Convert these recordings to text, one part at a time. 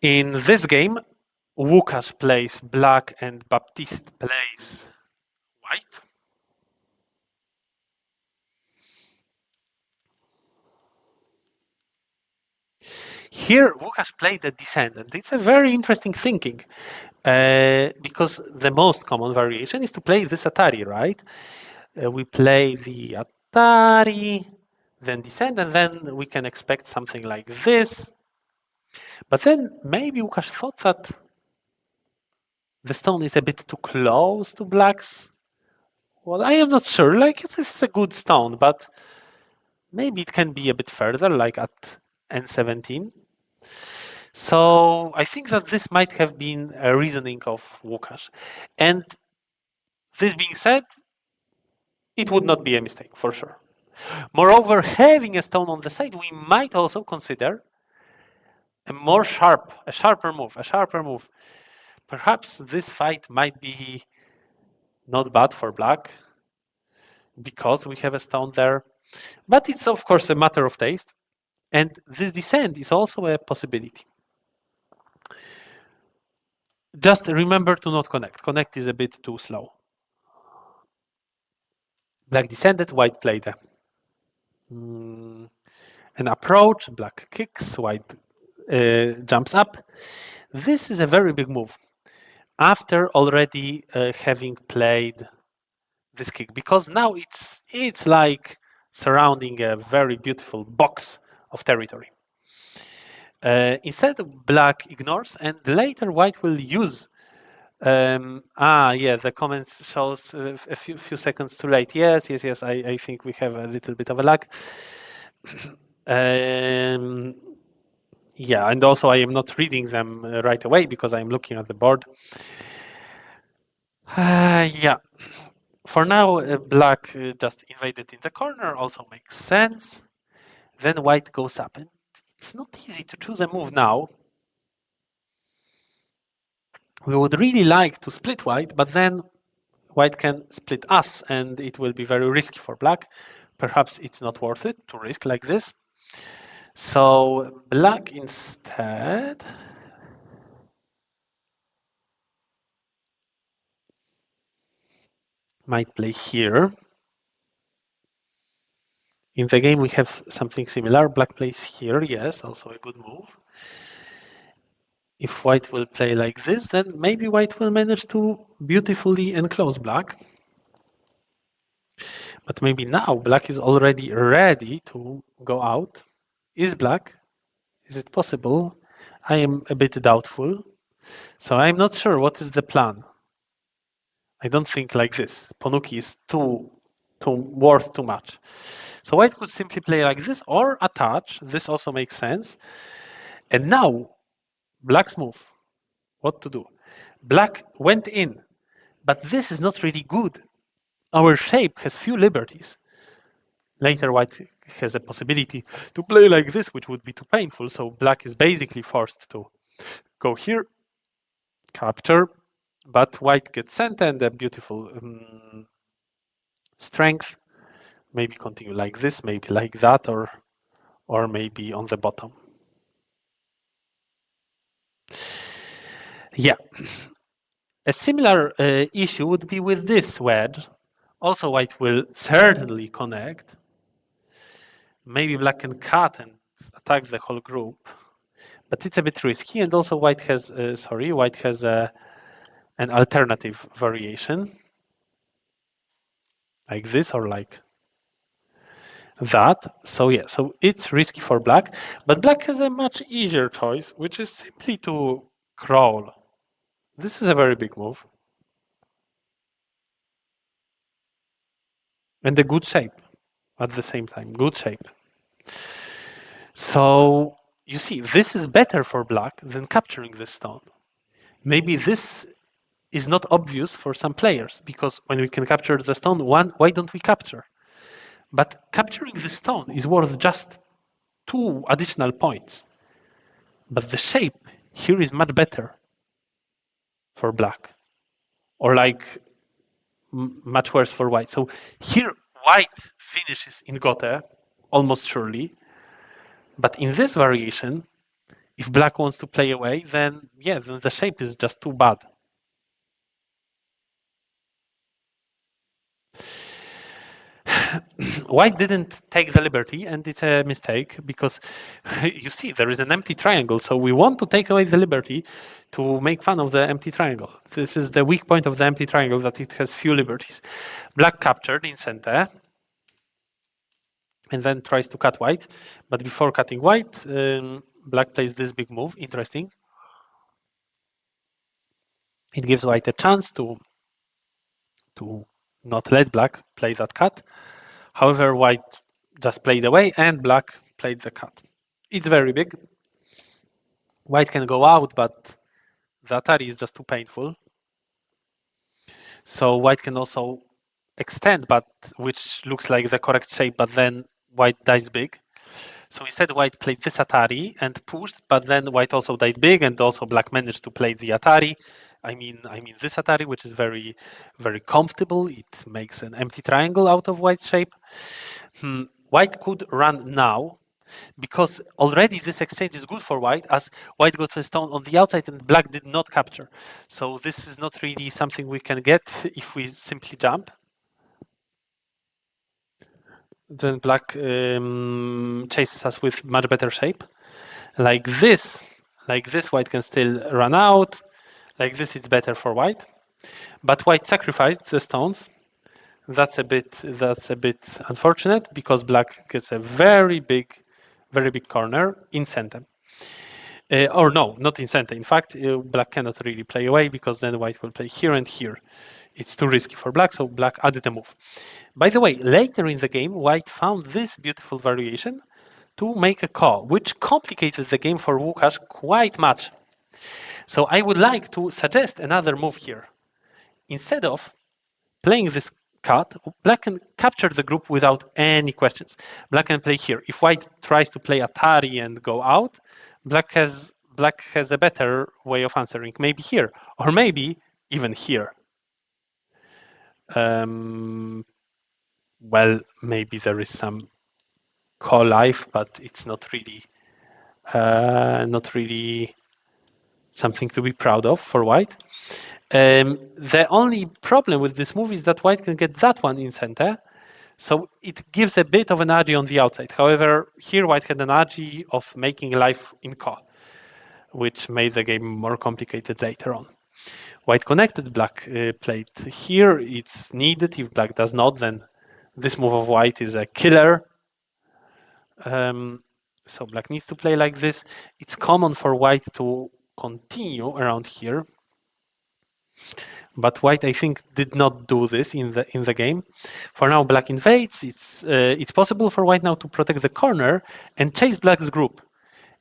In this game, Łukasz plays black and Baptiste plays white. Here, Łukasz played the descendant. It's a very interesting thinking because the most common variation is to play this Atari, right? We play the Atari, then descend, and then we can expect something like this. But then maybe Łukasz thought that the stone is a bit too close to black's. Well, I am not sure. Like, this is a good stone, but maybe it can be a bit further, like at N17. So I think that this might have been a reasoning of Łukasz. And this being said, it would not be a mistake, for sure. Moreover, having a stone on the side, we might also consider a sharper move. Perhaps this fight might be not bad for black because we have a stone there. But it's, of course, a matter of taste. And this descent is also a possibility. Just remember to not connect. Connect is a bit too slow. Black descended, white played an approach, black kicks, white jumps up. This is a very big move after already having played this kick, because now it's like surrounding a very beautiful box of territory. Instead, black ignores, and later white will use. The comments shows a few seconds too late. Yes. I think we have a little bit of a lag. Yeah, and also I am not reading them right away because I am looking at the board. Yeah. For now, black just invaded in the corner, also makes sense. Then white goes up, and it's not easy to choose a move now. We would really like to split white, but then white can split us, and it will be very risky for black. Perhaps it's not worth it to risk like this. So black instead might play here. In the game, we have something similar. Black plays here, yes, also a good move. If white will play like this, then maybe white will manage to beautifully enclose black. But maybe now black is already ready to go out. Is black? Is it possible? I am a bit doubtful. So I'm not sure what is the plan. I don't think like this. Ponuki is too worth too much. So white could simply play like this or attach. This also makes sense. And now, black's move. What to do? Black went in, but this is not really good. Our shape has few liberties. Later, white has a possibility to play like this, which would be too painful. So black is basically forced to go here, capture, but white gets sent and a beautiful strength. Maybe continue like this, maybe like that, or maybe on the bottom. Yeah. A similar issue would be with this wedge. Also, white will certainly connect. Maybe black can cut and attack the whole group, but it's a bit risky. And also, white has an alternative variation, like this or like that. So yeah, so it's risky for black, but black has a much easier choice, which is simply to crawl. This is a very big move. And a good shape at the same time, good shape. So you see, this is better for black than capturing this stone. Maybe this is not obvious for some players, because when we can capture the stone, why don't we capture? But capturing the stone is worth just 2 additional points. But the shape here is much better for black, or like much worse for white. So here white finishes in Gothe almost surely, but in this variation If black wants to play away, then yeah, then the shape is just too bad. White didn't take the liberty, and it's a mistake because you see there is an empty triangle, so we want to take away the liberty to make fun of the empty triangle. This is the weak point of the empty triangle, that it has few liberties. Black captured in center and then tries to cut white, but before cutting white, black plays this big move. Interesting. It gives white a chance to not let black play that cut. However, white just played away and black played the cut. It's very big. White can go out, but the Atari is just too painful. So white can also extend, but which looks like the correct shape, but then white dies big. So instead, white played this Atari and pushed, but then white also died big, and also black managed to play the Atari. I mean this Atari, which is very, very comfortable. It makes an empty triangle out of white's shape. White could run now, because already this exchange is good for white, as white got a stone on the outside and black did not capture. So this is not really something we can get if we simply jump. Then black chases us with much better shape. Like this, white can still run out. Like this, it's better for white. But white sacrificed the stones. That's a bit unfortunate, because black gets a very big corner in center. Or no, not in center. In fact, black cannot really play away, because then white will play here and here. It's too risky for black, so black added a move. By the way, later in the game, white found this beautiful variation to make a call, which complicates the game for Łukasz quite much. So I would like to suggest another move here. Instead of playing this cut, black can capture the group without any questions. Black can play here. If white tries to play Atari and go out, black has a better way of answering. Maybe here, or maybe even here. Well, maybe there is some call life, but it's not really something to be proud of for white. The only problem with this move is that white can get that one in center, so it gives a bit of an agi on the outside. However, here white had an agi of making life in call, which made the game more complicated later on. White connected, black played here. It's needed. If black does not, then this move of white is a killer. So black needs to play like this. It's common for white to continue around here, but white, I think, did not do this in the game. For now, black invades. It's possible for white now to protect the corner and chase black's group,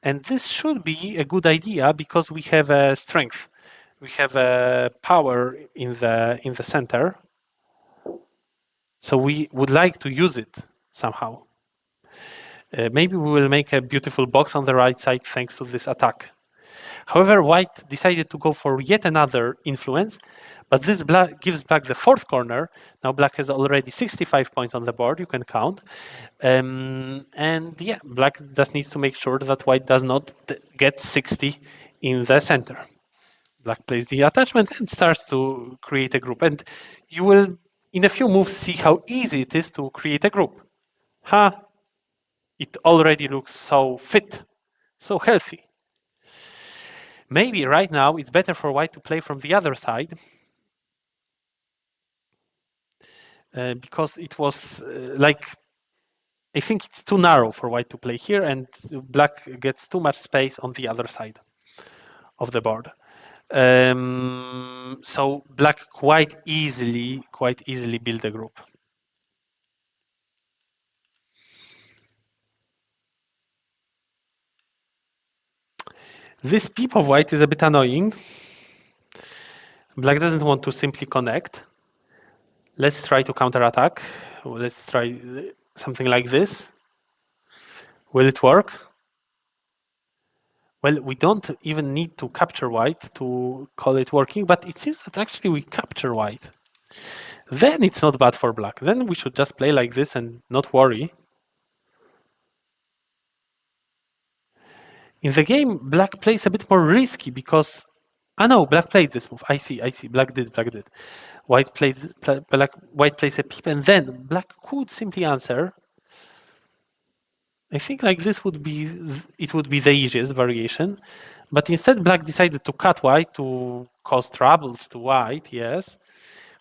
and this should be a good idea, because we have a strength. We have a power in the center, so we would like to use it somehow. Maybe we will make a beautiful box on the right side thanks to this attack. However, white decided to go for yet another influence, but this gives black the fourth corner. Now black has already 65 points on the board, you can count. And yeah, black just needs to make sure that white does not get 60 in the center. Black plays the attachment and starts to create a group. And you will, in a few moves, see how easy it is to create a group. It already looks so fit, so healthy. Maybe right now it's better for white to play from the other side, because it was I think it's too narrow for white to play here, and black gets too much space on the other side of the board. So black quite easily build a group. This peep of white is a bit annoying. Black doesn't want to simply connect. Let's try to counterattack. Let's try something like this. Will it work? Well, we don't even need to capture white to call it working, but it seems that actually we capture white. Then it's not bad for black. Then we should just play like this and not worry. In the game, black plays a bit more risky because no, black played this move. I see. Black did. White plays a peep, and then black could simply answer. I think like this would be the easiest variation, but instead black decided to cut white to cause troubles to white. Yes.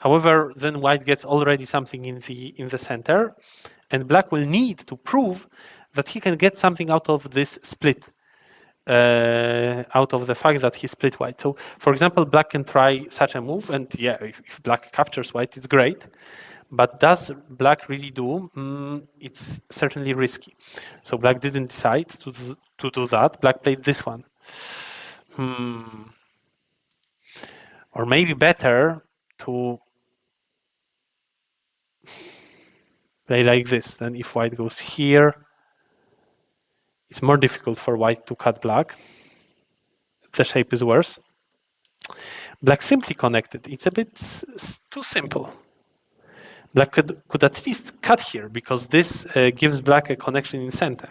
However, then white gets already something in the center, and black will need to prove that he can get something out of this split. Out of the fact that he split white. So, for example, black can try such a move, and yeah, if black captures white, it's great. But does black really do? It's certainly risky. So black didn't decide to do that. Black played this one. Or maybe better to play like this. Then if white goes here, it's more difficult for white to cut black. The shape is worse. Black simply connected. It's a bit too simple. Black could at least cut here because this gives black a connection in center.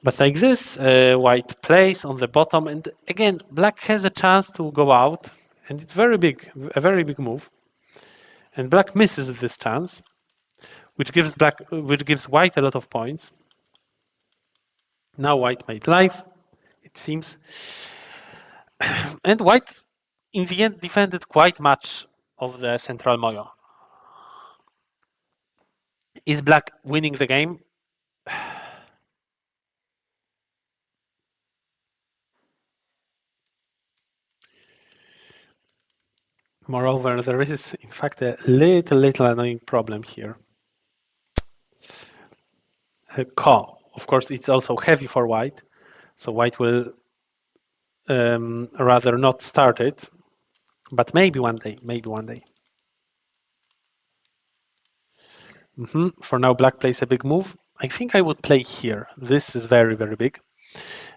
But like this, white plays on the bottom, and again, black has a chance to go out, and it's very big, a very big move. And black misses this chance, which gives white a lot of points. Now white made life, it seems. And white, in the end, defended quite much of the central moyo. Is black winning the game? Moreover, there is, in fact, a little annoying problem here. Ko. Of course, it's also heavy for white, so white will rather not start it, but maybe one day. For now, black plays a big move. I think I would play here. This is very, very big,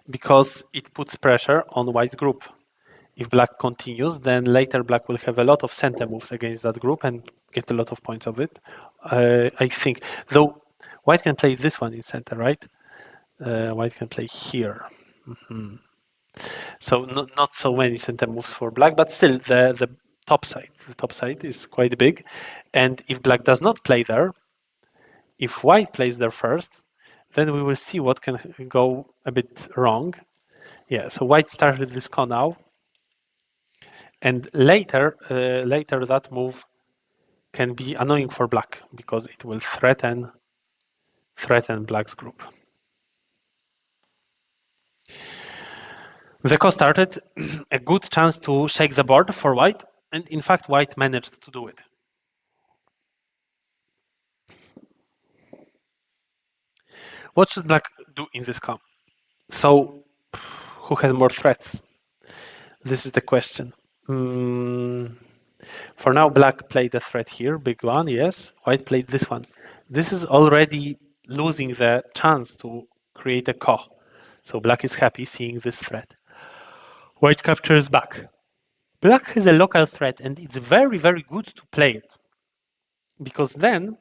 because it puts pressure on white's group. If black continues, then later black will have a lot of center moves against that group and get a lot of points of it. I think, though white can play this one in center, right? White can play here. So not so many center moves for black, but still the top side is quite big. And if black does not play there, if white plays there first, then we will see what can go a bit wrong. Yeah, so white started this ko now. And later that move can be annoying for black because it will threaten black's group. The ko started, a good chance to shake the board for white, and in fact white managed to do it. What should black do in this ko? So, who has more threats? This is the question. For now, black played a threat here, big one, yes. White played this one. This is already losing the chance to create a ko. So black is happy seeing this threat. White captures back. Black has a local threat, and it's very, very good to play it, because then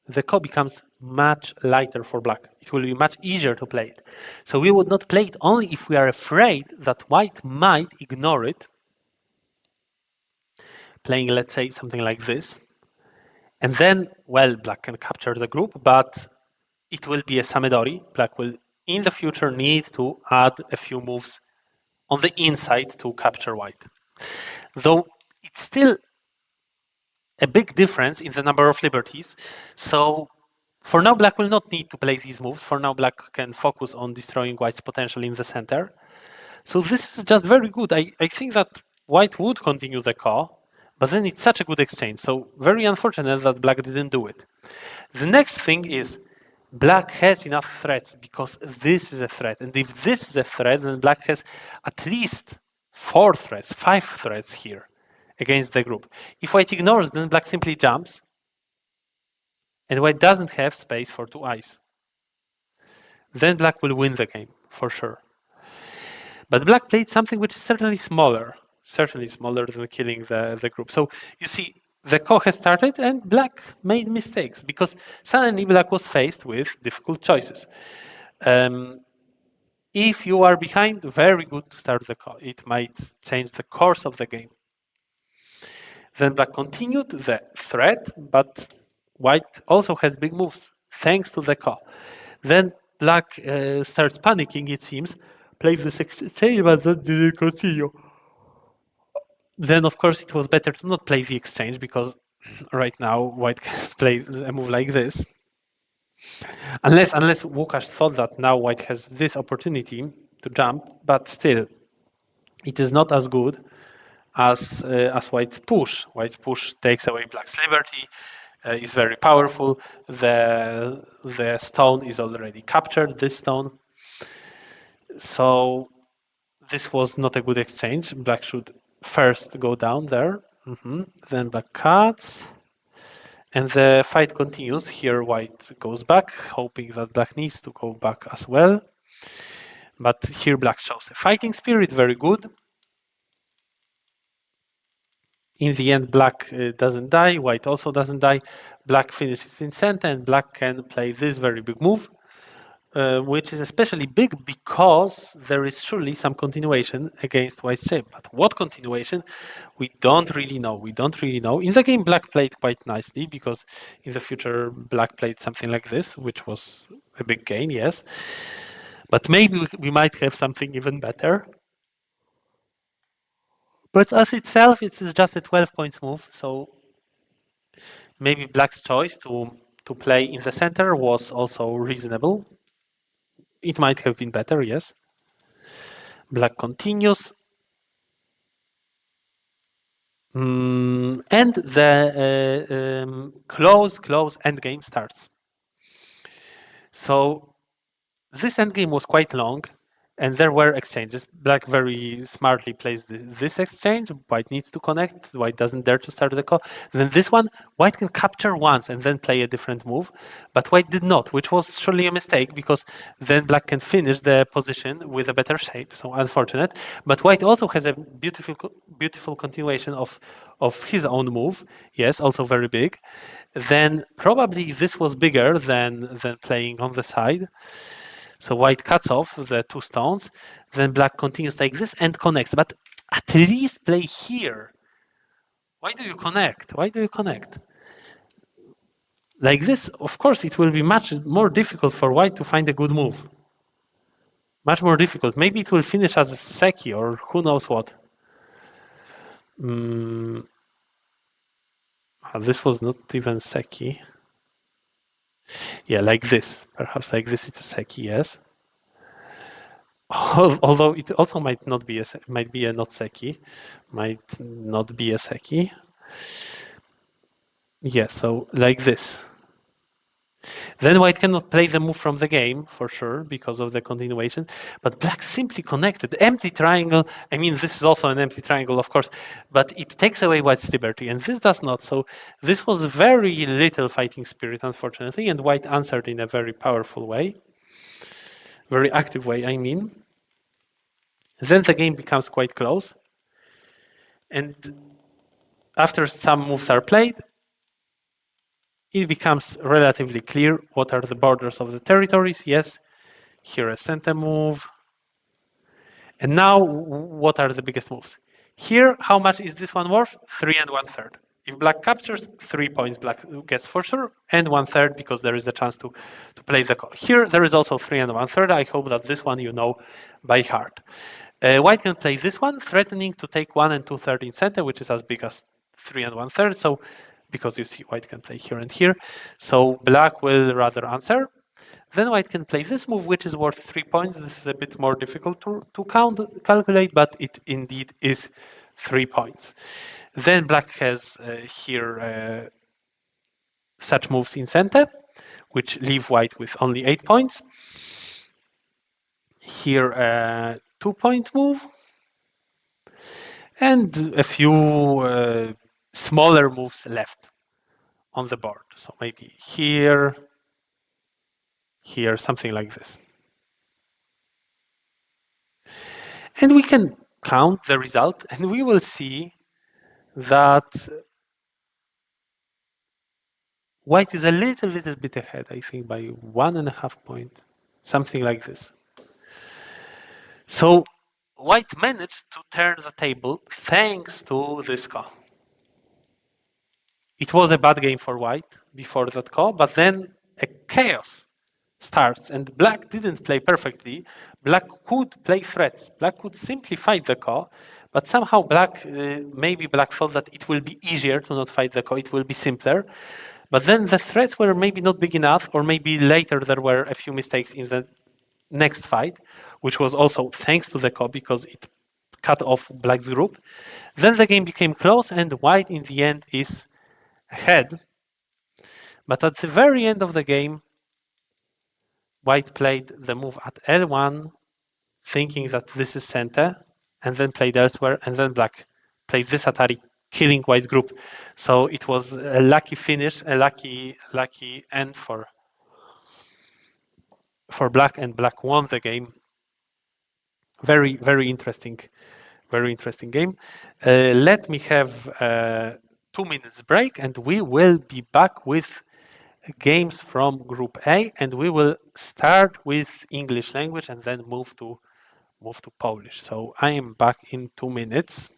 the ko becomes much lighter for black. It will be much easier to play it. So we would not play it only if we are afraid that white might ignore it, playing, let's say, something like this. And then, well, black can capture the group, but it will be a samedori. Black will, in the future, need to add a few moves on the inside to capture white. Though it's still a big difference in the number of liberties. So for now, black will not need to play these moves. For now, black can focus on destroying white's potential in the center. So this is just very good. I think that white would continue the ko, but then it's such a good exchange. So very unfortunate that black didn't do it. The next thing is black has enough threats because this is a threat. And if this is a threat, then black has at least 4 threats, 5 threats here against the group. If white ignores, then black simply jumps. And white doesn't have space for 2 eyes. Then black will win the game, for sure. But black played something which is certainly smaller than killing the group. So you see, the ko has started and black made mistakes because suddenly black was faced with difficult choices. If you are behind, very good to start the call. It might change the course of the game. Then black continued the threat, but white also has big moves, thanks to the call. Then black starts panicking, it seems, plays this exchange, but then didn't continue. Then, of course, it was better to not play the exchange, because right now white can play a move like this. Unless Łukasz thought that now white has this opportunity to jump, but still, it is not as good as white's push. White's push takes away black's liberty, is very powerful. The stone is already captured, this stone. So this was not a good exchange. Black should first go down there. Then black cuts. And the fight continues. Here white goes back, hoping that black needs to go back as well. But here black shows a fighting spirit, very good. In the end, black doesn't die, white also doesn't die. Black finishes in center, and black can play this very big move, which is especially big because there is surely some continuation against white's shape. But what continuation? We don't really know. We don't really know. In the game, black played quite nicely, because in the future, black played something like this, which was a big gain, yes. But maybe we might have something even better. But as itself, it is just a 12 points move, so maybe black's choice to play in the center was also reasonable. It might have been better, yes. Black continues. And the close endgame starts. So this endgame was quite long, and there were exchanges. Black very smartly plays this exchange. White needs to connect. White doesn't dare to start the call. Then this one, white can capture once and then play a different move. But white did not, which was surely a mistake, because then black can finish the position with a better shape. So unfortunate. But white also has a beautiful continuation of his own move. Yes, also very big. Then probably this was bigger than playing on the side. So white cuts off the two stones, then black continues like this and connects. But at least play here. Why do you connect? Why do you connect? Like this, of course, it will be much more difficult for white to find a good move. Much more difficult. Maybe it will finish as a seki or who knows what. This was not even seki. Yeah, like this. Perhaps like this it's a seki, yes. Although it also might not be might be a not seki. Might not be a seki. Yeah, so like this. Then white cannot play the move from the game, for sure, because of the continuation. But black simply connected. Empty triangle. I mean, this is also an empty triangle, of course, but it takes away white's liberty, and this does not. So this was very little fighting spirit, unfortunately, and white answered in a very powerful way. Very active way, I mean. Then the game becomes quite close. And after some moves are played, it becomes relatively clear what are the borders of the territories. Yes, here a center move. And now, what are the biggest moves? Here, how much is this one worth? 3 1/3. If black captures, 3 points black gets for sure, and 1/3 because there is a chance to play the call. Here, there is also 3 1/3. I hope that this one you know by heart. White can play this one, threatening to take 1 2/3 in center, which is as big as 3 1/3. So, because you see white can play here and here. So black will rather answer. Then white can play this move, which is worth 3 points. This is a bit more difficult to calculate, but it indeed is 3 points. Then black has here such moves in center, which leave white with only 8 points. Here a 2-point move. And a few smaller moves left on the board. So maybe here, something like this. And we can count the result, and we will see that white is a little bit ahead, I think, by 1.5 points, something like this. So white managed to turn the table thanks to this call. It was a bad game for white before that call, but then a chaos starts, and black didn't play perfectly. Black could play threats. Black could simply fight the call, but somehow maybe black thought that it will be easier to not fight the call, it will be simpler. But then the threats were maybe not big enough, or maybe later there were a few mistakes in the next fight, which was also thanks to the call because it cut off black's group. Then the game became close, and white in the end is ahead. But at the very end of the game, white played the move at L1, thinking that this is center, and then played elsewhere, and then black played this Atari, killing white's group. So it was a lucky finish, a lucky end for black, and black won the game. Very, very interesting game. Let me have 2 minutes break, and we will be back with games from Group A, and we will start with English language and then move to Polish. So I am back in 2 minutes.